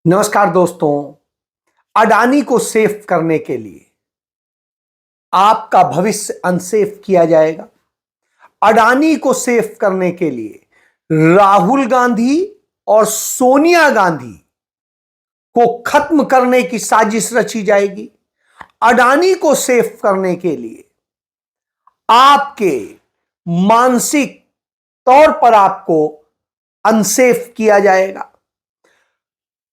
नमस्कार दोस्तों। अडानी को सेफ करने के लिए आपका भविष्य अनसेफ किया जाएगा। अडानी को सेफ करने के लिए राहुल गांधी और सोनिया गांधी को खत्म करने की साजिश रची जाएगी। अडानी को सेफ करने के लिए आपके मानसिक तौर पर आपको अनसेफ किया जाएगा।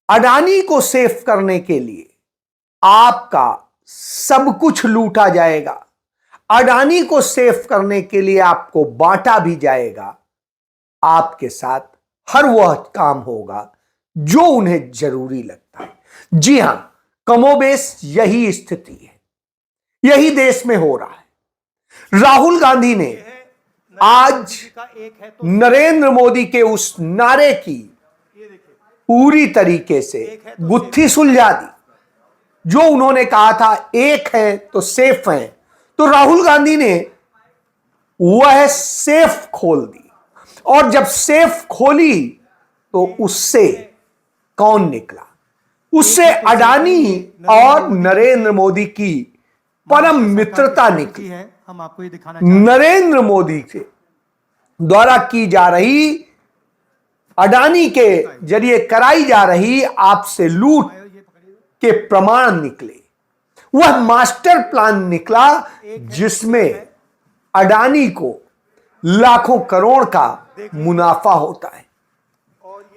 अडानी को सेफ करने के लिए आपका सब कुछ लूटा जाएगा। अडानी को सेफ करने के लिए आपको बांटा भी जाएगा। आपके साथ हर वह काम होगा जो उन्हें जरूरी लगता है। जी हां, कमोबेश यही स्थिति है, यही देश में हो रहा है। राहुल गांधी ने आज नरेंद्र मोदी के उस नारे की पूरी तरीके से गुत्थी सुलझा दी। जो उन्होंने कहा था एक है तो सेफ है, तो राहुल गांधी ने वह सेफ खोल दी। और जब सेफ खोली तो उससे कौन निकला? उससे अडानी और नरेंद्र मोदी की परम मित्रता निकली है। हम आपको ये दिखाना चाहते हैं, नरेंद्र मोदी के द्वारा की जा रही, अडानी के जरिए कराई जा रही आपसे लूट के प्रमाण निकले। वह मास्टर प्लान निकला जिसमें अडानी को लाखों करोड़ का मुनाफा होता है।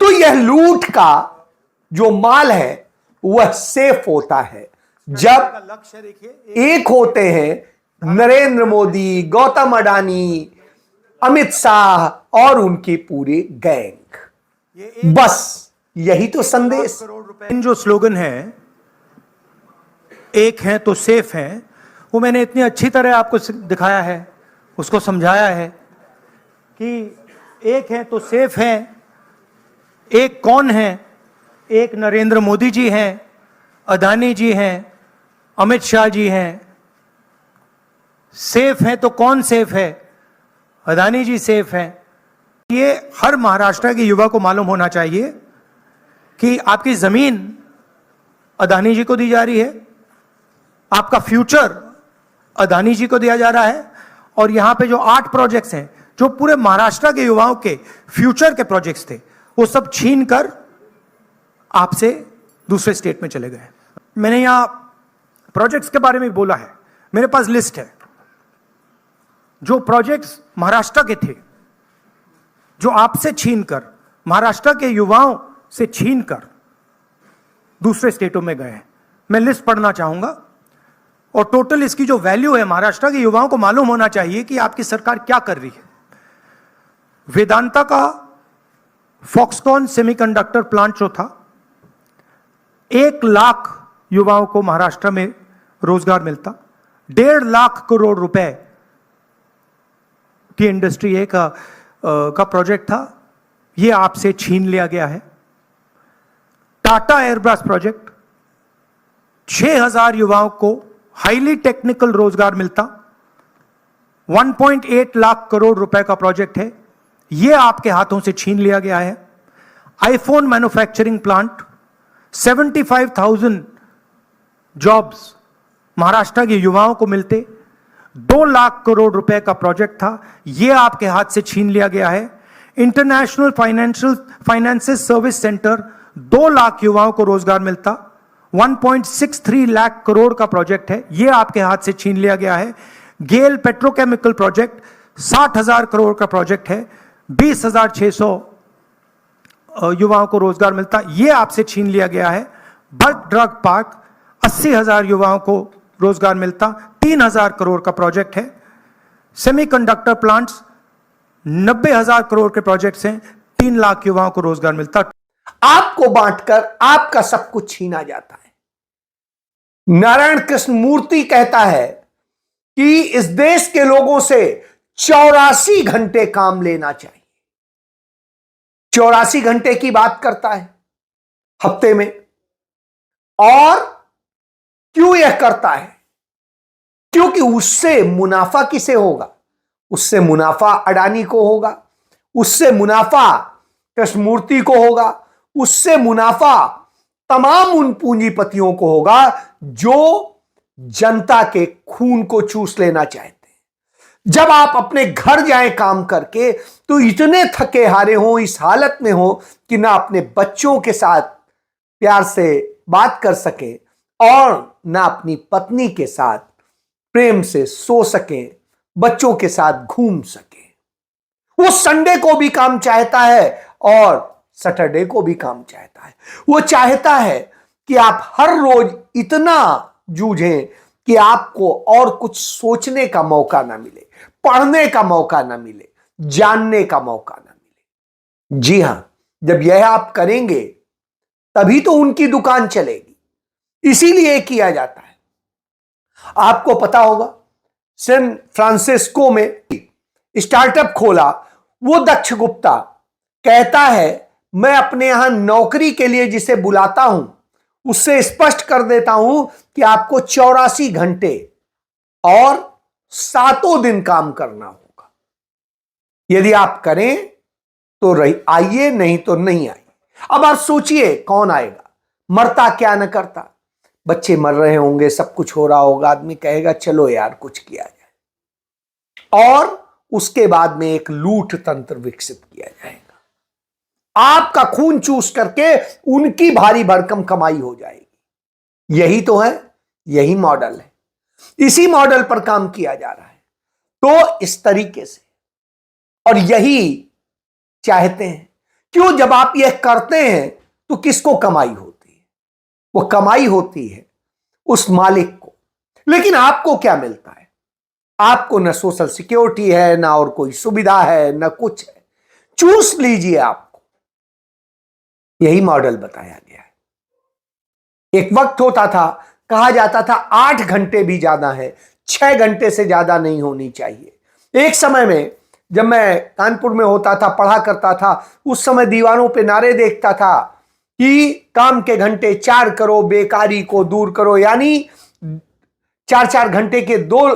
तो यह लूट का जो माल है वह सेफ होता है जब एक होते हैं नरेंद्र मोदी, गौतम अडानी, अमित शाह और उनकी पूरी गैंग। बस यही तो संदेश। इन जो स्लोगन है, एक है तो सेफ है, वो मैंने इतनी अच्छी तरह आपको दिखाया है, उसको समझाया है कि एक है तो सेफ है। एक कौन है? एक नरेंद्र मोदी जी हैं, अडानी जी हैं, अमित शाह जी हैं। सेफ है तो कौन सेफ है? अडानी जी सेफ हैं। ये हर महाराष्ट्र के युवा को मालूम होना चाहिए कि आपकी जमीन अडानी जी को दी जा रही है, आपका फ्यूचर अडानी जी को दिया जा रहा है। और यहां पे जो 8 प्रोजेक्ट्स हैं जो पूरे महाराष्ट्र के युवाओं के फ्यूचर के प्रोजेक्ट्स थे, वो सब छीन कर आपसे दूसरे स्टेट में चले गए। मैंने यहां प्रोजेक्ट्स के बारे में बोला है, मेरे पास लिस्ट है जो प्रोजेक्ट्स महाराष्ट्र के थे, जो आपसे छीनकर, महाराष्ट्र के युवाओं से छीनकर दूसरे स्टेटों में गए हैं। मैं लिस्ट पढ़ना चाहूंगा और टोटल इसकी जो वैल्यू है, महाराष्ट्र के युवाओं को मालूम होना चाहिए कि आपकी सरकार क्या कर रही है। वेदांता का फॉक्सकॉन सेमीकंडक्टर प्लांट जो था, 1 लाख युवाओं को महाराष्ट्र में रोजगार मिलता। 1.5 लाख करोड़ रुपए की इंडस्ट्री का प्रोजेक्ट था, यह आपसे छीन लिया गया है। टाटा एयरब्रश प्रोजेक्ट, 6000 युवाओं को हाईली टेक्निकल रोजगार मिलता। 1.8 लाख करोड़ रुपए का प्रोजेक्ट है, यह आपके हाथों से छीन लिया गया है। IPhone manufacturing plant, 75,000 jobs Maharashtra के युवाओं को मिलते। 2 लाख करोड़ रुपए का प्रोजेक्ट था, यह आपके हाथ से छीन लिया गया है। International finances service centre, 2 lakh युवाओं को रोजगार मिलता। 1.63 लाख करोड़ का प्रोजेक्ट है, यह आपके हाथ से छीन लिया गया है। गेल पेट्रोकेमिकल प्रोजेक्ट, 60,000 करोड़ का प्रोजेक्ट है, 20,600 युवाओं को रोजगार मिलता, यह आपसे छीन लिया गया है। बल्क ड्रग पार्क, 80,000 युवाओं को रोजगार मिलता, 3,000 करोड़ का प्रोजेक्ट है। सेमीकंडक्टर प्लांट्स, 90,000 करोड़ के प्रोजेक्ट्स हैं, 3 लाख युवाओं को रोजगार मिलता। आपको बांटकर आपका सब कुछ छीना जाता है। नारायण कृष्ण मूर्ति कहता है कि इस देश के लोगों से 84 घंटे काम लेना चाहिए। 84 घंटे की बात करता है हफ्ते में। और क्यों यह करता है? क्योंकि उससे मुनाफा किसे होगा? उससे मुनाफा अडानी को होगा, उससे मुनाफा कृष्णमूर्ति को होगा, उससे मुनाफा तमाम उन पूंजीपतियों को होगा जो जनता के खून को चूस लेना चाहते हैं। जब आप अपने घर जाएं काम करके तो इतने थके हारे हो, इस हालत में हो कि ना अपने बच्चों के साथ प्यार से बात कर सके और ना अपनी पत्नी के साथ प्रेम से सो सके, बच्चों के साथ घूम सके। वो संडे को भी काम चाहता है और सैटरडे को भी काम चाहता है। वो चाहता है कि आप हर रोज इतना जूझें कि आपको और कुछ सोचने का मौका ना मिले, पढ़ने का मौका ना मिले, जानने का मौका ना मिले। जी हां, जब यह आप करेंगे तभी तो उनकी दुकान चलेगी। इसीलिए किया जाता है। आपको पता होगा सैन फ्रांसिस्को में स्टार्टअप खोला वो दक्ष गुप्ता, कहता है मैं अपने यहां नौकरी के लिए जिसे बुलाता हूं उससे स्पष्ट कर देता हूं कि आपको 84 घंटे और 7 दिन काम करना होगा। यदि आप करें तो आइए, नहीं तो नहीं आइए। अब आप सोचिए कौन आएगा? मरता क्या न करता। बच्चे मर रहे होंगे, सब कुछ हो रहा होगा, आदमी कहेगा चलो यार कुछ किया जाए, और उसके बाद में एक लूट तंत्र विकसित किया जाएगा। आपका खून चूस करके उनकी भारी भरकम कमाई हो जाएगी। यही तो है, यही मॉडल है। इसी मॉडल पर काम किया जा रहा है। तो इस तरीके से, और यही चाहते हैं। क्यों? जब आप यह करते हैं तो किसको कमाई होती है? वो कमाई होती है उस मालिक को। लेकिन आपको क्या मिलता है? आपको न सोशल सिक्योरिटी है, ना और कोई सुविधा है, ना कुछ है। चूस लीजिए आपको। यही मॉडल बताया गया है। एक वक्त होता था, कहा जाता था 8 घंटे भी ज्यादा है, 6 घंटे से ज्यादा नहीं होनी चाहिए। एक समय में जब मैं कानपुर में होता था, पढ़ा करता था, उस समय दीवारों पे नारे देखता था कि काम के घंटे 4 करो, बेकारी को दूर करो। यानी 4-4 घंटे के 2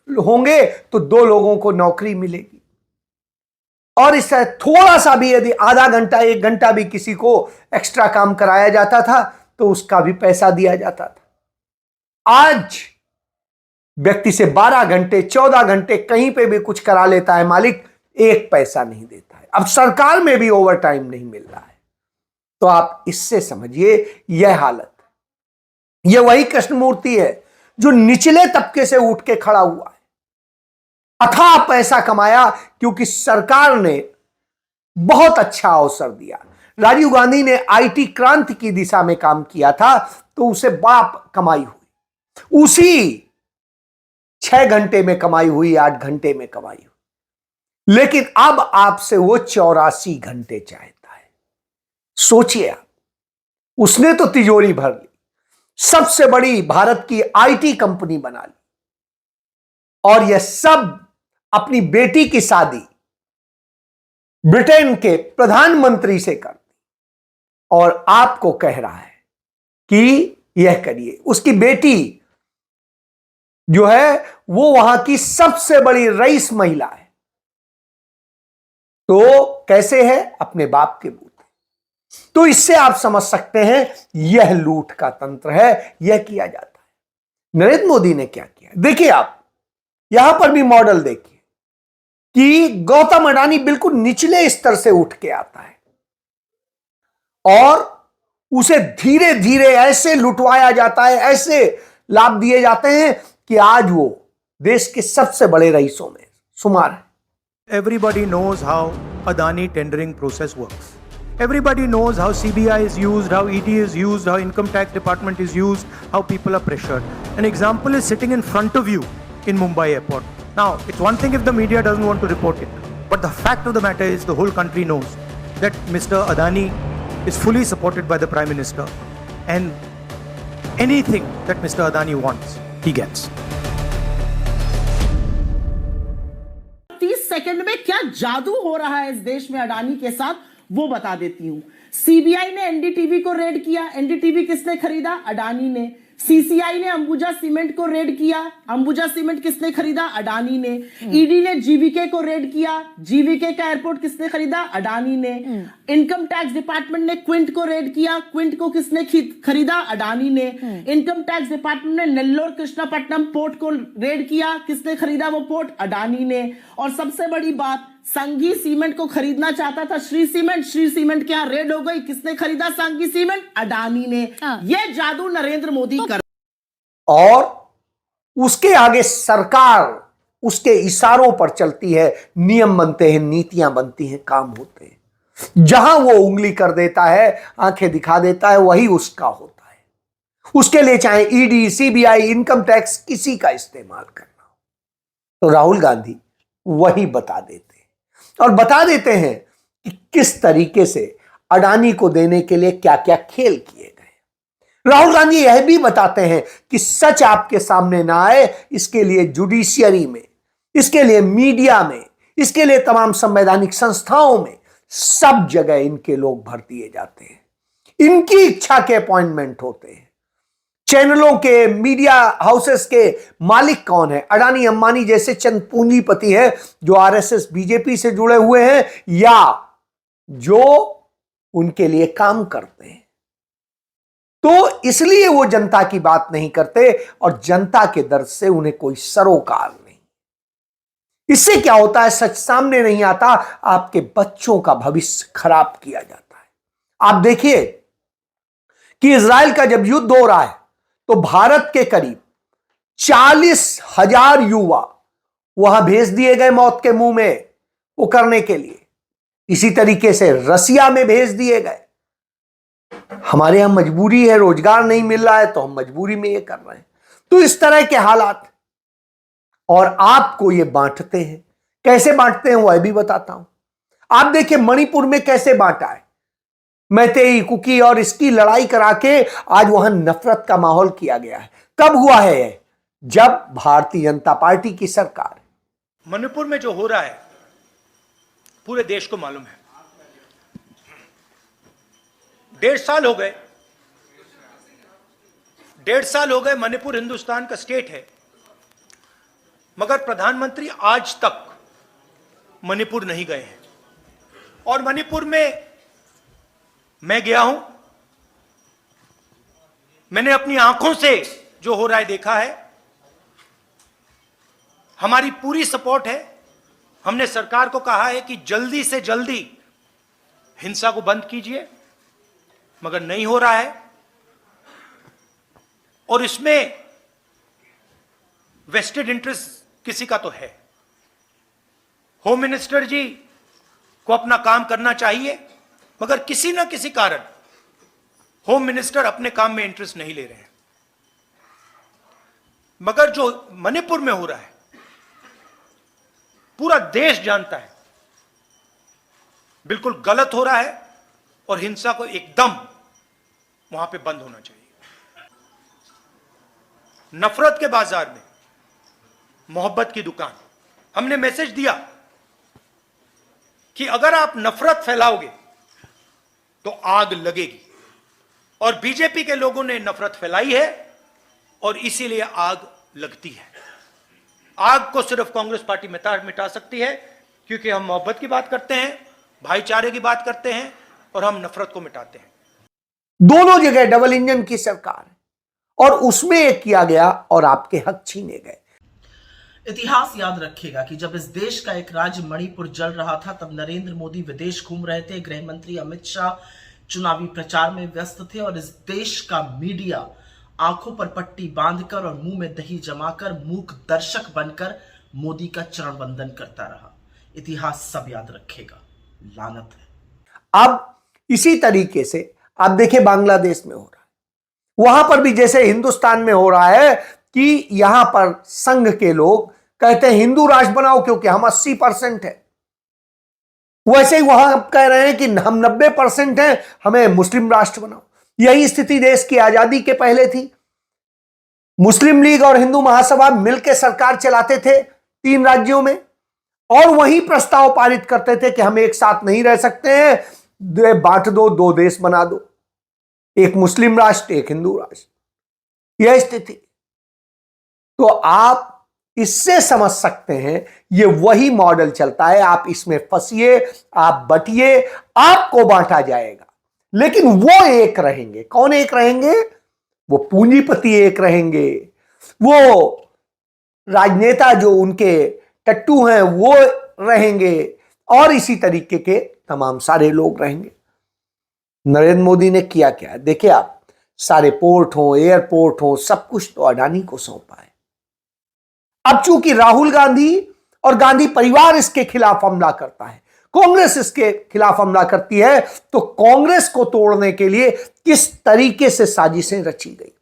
होंगे तो 2 लोगों को नौकरी मिलेगी। और इससे थोड़ा सा भी, यदि आधा घंटा 1 घंटा भी किसी को एक्स्ट्रा काम कराया जाता था तो उसका भी पैसा दिया जाता था। आज व्यक्ति से 12 घंटे 14 घंटे कहीं पे भी कुछ करा लेता है मालिक, 1 पैसा नहीं देता है। अब सरकार में भी ओवर टाइम नहीं मिल रहा है। तो आप इससे समझिए यह हालत, यह वही कृष्णमूर्ति है जो निचले तबके से उठ के खड़ा हुआ है, अथाह पैसा कमाया क्योंकि सरकार ने बहुत अच्छा अवसर दिया। राजीव गांधी ने आईटी क्रांति की दिशा में काम किया था तो उसे बड़ा कमाई हुई। उसी 6 घंटे में कमाई हुई, 8 घंटे में कमाई हुई। लेकिन अब आपसे वो 84 घंटे चाहता है। सोचिए आप, उसने तो तिजोरी भर ली, सबसे बड़ी भारत की आईटी कंपनी बना ली, और यह सब अपनी बेटी की शादी ब्रिटेन के प्रधानमंत्री से कर दी, और आपको कह रहा है कि यह करिए। उसकी बेटी जो है वो वहां की सबसे बड़ी रईस महिला है। तो कैसे है? अपने बाप के बूते। तो इससे आप समझ सकते हैं यह लूट का तंत्र है, यह किया जाता है। नरेंद्र मोदी ने क्या किया देखिए आप, यहां पर भी मॉडल देखिए कि गौतम अडानी बिल्कुल निचले स्तर से उठ के आता है और उसे धीरे धीरे ऐसे लुटवाया जाता है, ऐसे लाभ दिए जाते हैं कि आज वो देश के सबसे बड़े रईसों में शुमार है। Everybody knows how Adani tendering process works. Everybody knows how CBI is used, how ED is used, how Income Tax Department is used, how people are pressured. An example is sitting in front of you in Mumbai airport. Now, it's one thing if the media doesn't want to report it, but the fact of the matter is the whole country knows that Mr. Adani is fully supported by the Prime Minister, and anything that Mr. Adani wants, he gets. 30 second में क्या जादू हो रहा है इस देश में अडानी के साथ, वो बता देती हूं। सीबीआई ने एनडीटीवी को रेड किया। एनडीटीवी किसने खरीदा? अडानी ने। सीसीआई ने अंबुजा सीमेंट को रेड किया। अंबुजा सीमेंट किसने खरीदा? अडानी ने। ईडी ने जीवीके को रेड किया। जीवीके का एयरपोर्ट किसने खरीदा? अडानी ने। इनकम टैक्स डिपार्टमेंट ने क्विंट को रेड किया। क्विंट को किसने खरीदा? अडानी ने। इनकम टैक्स डिपार्टमेंट ने नेल्लोर कृष्णापट्टनम पोर्ट को रेड किया। किसने खरीदा वो पोर्ट? अडानी ने। और सबसे बड़ी बात, संघी सीमेंट को खरीदना चाहता था श्री सीमेंट। श्री सीमेंट क्या रेड हो गई? किसने खरीदा संघी सीमेंट? अडानी ने। ये जादू नरेंद्र मोदी कर, और उसके आगे सरकार उसके इशारों पर चलती है। नियम बनते हैं, नीतियां बनती हैं, काम होते हैं। जहां वो उंगली कर देता है, आंखें दिखा देता है, वही उसका होता है। उसके लिए चाहे ईडी, सीबीआई, इनकम टैक्स, किसी का इस्तेमाल करना हो, तो राहुल गांधी वही बता देते हैं। और बता देते हैं कि किस तरीके से अडानी को देने के लिए क्या क्या खेल किए गए। राहुल गांधी यह भी बताते हैं कि सच आपके सामने ना आए, इसके लिए जुडिशियरी में, इसके लिए मीडिया में, इसके लिए तमाम संवैधानिक संस्थाओं में, सब जगह इनके लोग भर दिए जाते हैं। इनकी इच्छा के अपॉइंटमेंट होते हैं। चैनलों के, मीडिया हाउसेस के मालिक कौन है? अडानी अंबानी जैसे चंद पूंजीपति हैं जो आरएसएस बीजेपी से जुड़े हुए हैं या जो उनके लिए काम करते हैं। तो इसलिए वो जनता की बात नहीं करते और जनता के दर्द से उन्हें कोई सरोकार नहीं। इससे क्या होता है? सच सामने नहीं आता, आपके बच्चों का भविष्य खराब किया जाता है। आप देखिए कि इजराइल का जब युद्ध हो रहा है तो भारत के करीब 40,000 युवा वहां भेज दिए गए मौत के मुंह में वो करने के लिए। इसी तरीके से रसिया में भेज दिए गए। हमारे यहां मजबूरी है, रोजगार नहीं मिल रहा है तो हम मजबूरी में ये कर रहे हैं। तो इस तरह के हालात, और आपको ये बांटते हैं। कैसे बांटते हैं वह भी बताता हूं। आप देखिए मणिपुर में कैसे बांटा है। मैतेई, कुकी और इसकी लड़ाई करा के आज वहां नफरत का माहौल किया गया है। कब हुआ है यह? जब भारतीय जनता पार्टी की सरकार। मणिपुर में जो हो रहा है पूरे देश को मालूम है। 1.5 साल हो गए, 1.5 साल हो गए मणिपुर हिंदुस्तान का स्टेट है, मगर प्रधानमंत्री आज तक मणिपुर नहीं गए हैं। और मणिपुर में मैं गया हूं, मैंने अपनी आंखों से जो हो रहा है देखा है। हमारी पूरी सपोर्ट है। हमने सरकार को कहा है कि जल्दी से जल्दी हिंसा को बंद कीजिए, मगर नहीं हो रहा है। और इसमें वेस्टेड इंटरेस्ट किसी का तो है। होम मिनिस्टर जी को अपना काम करना चाहिए, मगर किसी ना किसी कारण होम मिनिस्टर अपने काम में इंटरेस्ट नहीं ले रहे हैं। मगर जो मणिपुर में हो रहा है पूरा देश जानता है बिल्कुल गलत हो रहा है, और हिंसा को एकदम वहां पे बंद होना चाहिए। नफरत के बाजार में मोहब्बत की दुकान। हमने मैसेज दिया कि अगर आप नफरत फैलाओगे तो आग लगेगी, और बीजेपी के लोगों ने नफरत फैलाई है और इसीलिए आग लगती है। आग को सिर्फ कांग्रेस पार्टी मिटा सकती है, क्योंकि हम मोहब्बत की बात करते हैं, भाईचारे की बात करते हैं, और हम नफरत को मिटाते हैं। दोनों जगह डबल इंजन की सरकार है, और उसमें एक किया गया और आपके हक छीने गए। इतिहास याद रखेगा कि जब इस देश का एक राज्य मणिपुर जल रहा था, तब नरेंद्र मोदी विदेश घूम रहे थे। गृह मंत्री अमित शाह चुनावी प्रचार में व्यस्त थे, और इस देश का मीडिया आंखों पर पट्टी बांधकर और मुंह में दही जमाकर मूक दर्शक बनकर मोदी का चरण वंदन करता रहा। इतिहास सब याद रखेगा। लानत है। अब इसी तरीके से आप देखिए बांग्लादेश में हो रहा है। वहां पर भी जैसे हिंदुस्तान में हो रहा है कि यहां पर संघ के लोग कहते हैं हिंदू राष्ट्र बनाओ क्योंकि हम 80% है, वैसे ही वहां कह रहे हैं कि हम 90% हैं, हमें मुस्लिम राष्ट्र बनाओ। यही स्थिति देश की आजादी के पहले थी। मुस्लिम लीग और हिंदू महासभा मिलकर सरकार चलाते थे 3 राज्यों में, और वही प्रस्ताव पारित करते थे कि हम एक साथ नहीं रह सकते हैं, बांट दो, 2 देश बना दो, एक मुस्लिम राष्ट्र, एक हिंदू राष्ट्र। यह स्थिति। तो आप इससे समझ सकते हैं ये वही मॉडल चलता है। आप इसमें फंसिए, आप बटिए, आपको बांटा जाएगा, लेकिन वो एक रहेंगे। कौन एक रहेंगे? वो पूंजीपति एक रहेंगे, वो राजनेता जो उनके टट्टू हैं वो रहेंगे, और इसी तरीके के तमाम सारे लोग रहेंगे। नरेंद्र मोदी ने किया क्या देखिए आप, सारे पोर्ट हो, एयरपोर्ट हो, सब कुछ तो अडानी को सौंपा है। अब चूंकि राहुल गांधी और गांधी परिवार इसके खिलाफ हमला करता है, कांग्रेस इसके खिलाफ हमला करती है, तो कांग्रेस को तोड़ने के लिए किस तरीके से साजिशें रची गई।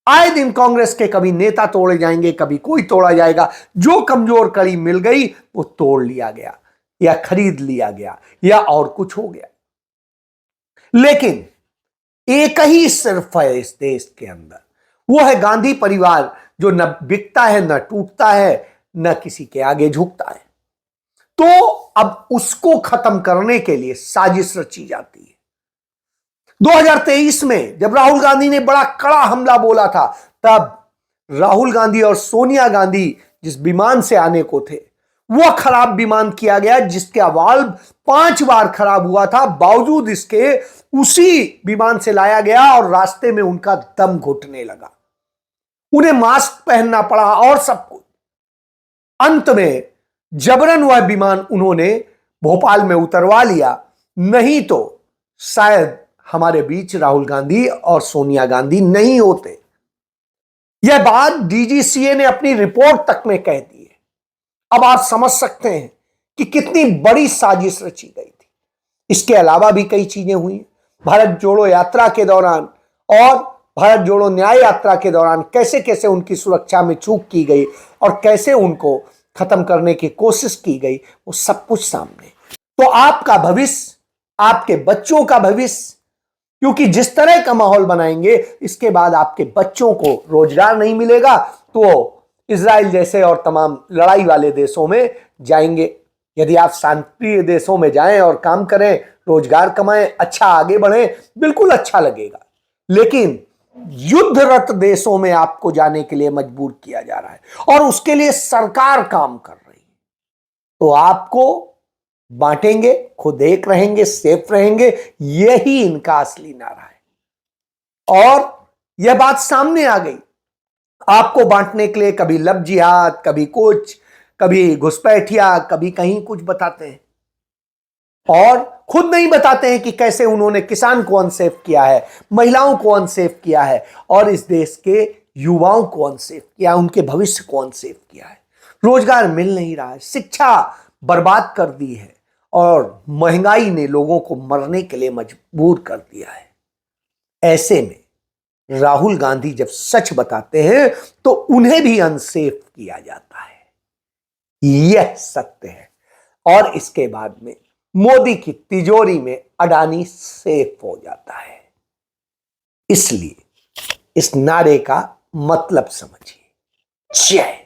आए दिन कांग्रेस के कभी नेता तोड़े जाएंगे, कभी कोई तोड़ा जाएगा। जो कमजोर कड़ी मिल गई वो तोड़ लिया गया, या खरीद लिया गया, या और कुछ हो गया। लेकिन एक ही सिर्फ है इस देश के अंदर, वो है गांधी परिवार, जो न बिकता है, न टूटता है, न किसी के आगे झुकता है। तो अब उसको खत्म करने के लिए साजिश रची जाती है। 2023 में जब राहुल गांधी ने बड़ा कड़ा हमला बोला था, तब राहुल गांधी और सोनिया गांधी जिस विमान से आने को थे, वो खराब विमान किया गया, जिसका वाल्व 5 बार खराब हुआ था। बावजूद इसके उसी विमान से लाया गया और रास्ते में उनका दम घुटने लगा, उन्हें मास्क पहनना पड़ा और सब कुछ। अंत में जबरन वह विमान उन्होंने भोपाल में उतरवा लिया, नहीं तो शायद हमारे बीच राहुल गांधी और सोनिया गांधी नहीं होते। यह बात डीजीसीए ने अपनी रिपोर्ट तक में कह दी है। अब आप समझ सकते हैं कि कितनी बड़ी साजिश रची गई थी। इसके अलावा भी कई चीजें हुई। भारत जोड़ो यात्रा के दौरान और भारत जोड़ो न्याय यात्रा के दौरान कैसे कैसे उनकी सुरक्षा में चूक की गई और कैसे उनको खत्म करने की कोशिश की गई, वो सब कुछ सामने। तो आपका भविष्य, आपके बच्चों का भविष्य, क्योंकि जिस तरह का माहौल बनाएंगे, इसके बाद आपके बच्चों को रोजगार नहीं मिलेगा, तो इजराइल जैसे और तमाम लड़ाई वाले देशों में जाएंगे। यदि आप शांतिप्रिय देशों में जाएं और काम करें, रोजगार कमाएं, अच्छा आगे बढ़ें, बिल्कुल अच्छा लगेगा। लेकिन युद्धरत देशों में आपको जाने के लिए मजबूर किया जा रहा है और उसके लिए सरकार काम कर रही है। तो आपको बांटेंगे, खुद एक रहेंगे, सेफ रहेंगे, यही इनका असली नारा है। और यह बात सामने आ गई। आपको बांटने के लिए कभी लब जिहाद, कभी कुछ, कभी घुसपैठिया, कभी कहीं कुछ बताते हैं, और खुद नहीं बताते हैं कि कैसे उन्होंने किसान को अनसेफ किया है, महिलाओं को अनसेफ किया है, और इस देश के युवाओं को अनसेफ किया, उनके भविष्य को अनसेफ किया है। रोजगार मिल नहीं रहा है, शिक्षा बर्बाद कर दी है, और महंगाई ने लोगों को मरने के लिए मजबूर कर दिया है। ऐसे में राहुल गांधी जब सच बताते हैं तो उन्हें भी अनसेफ किया जाता है। यह सत्य है। और इसके बाद में मोदी की तिजोरी में अडानी सेफ हो जाता है। इसलिए इस नारे का मतलब समझिए। जय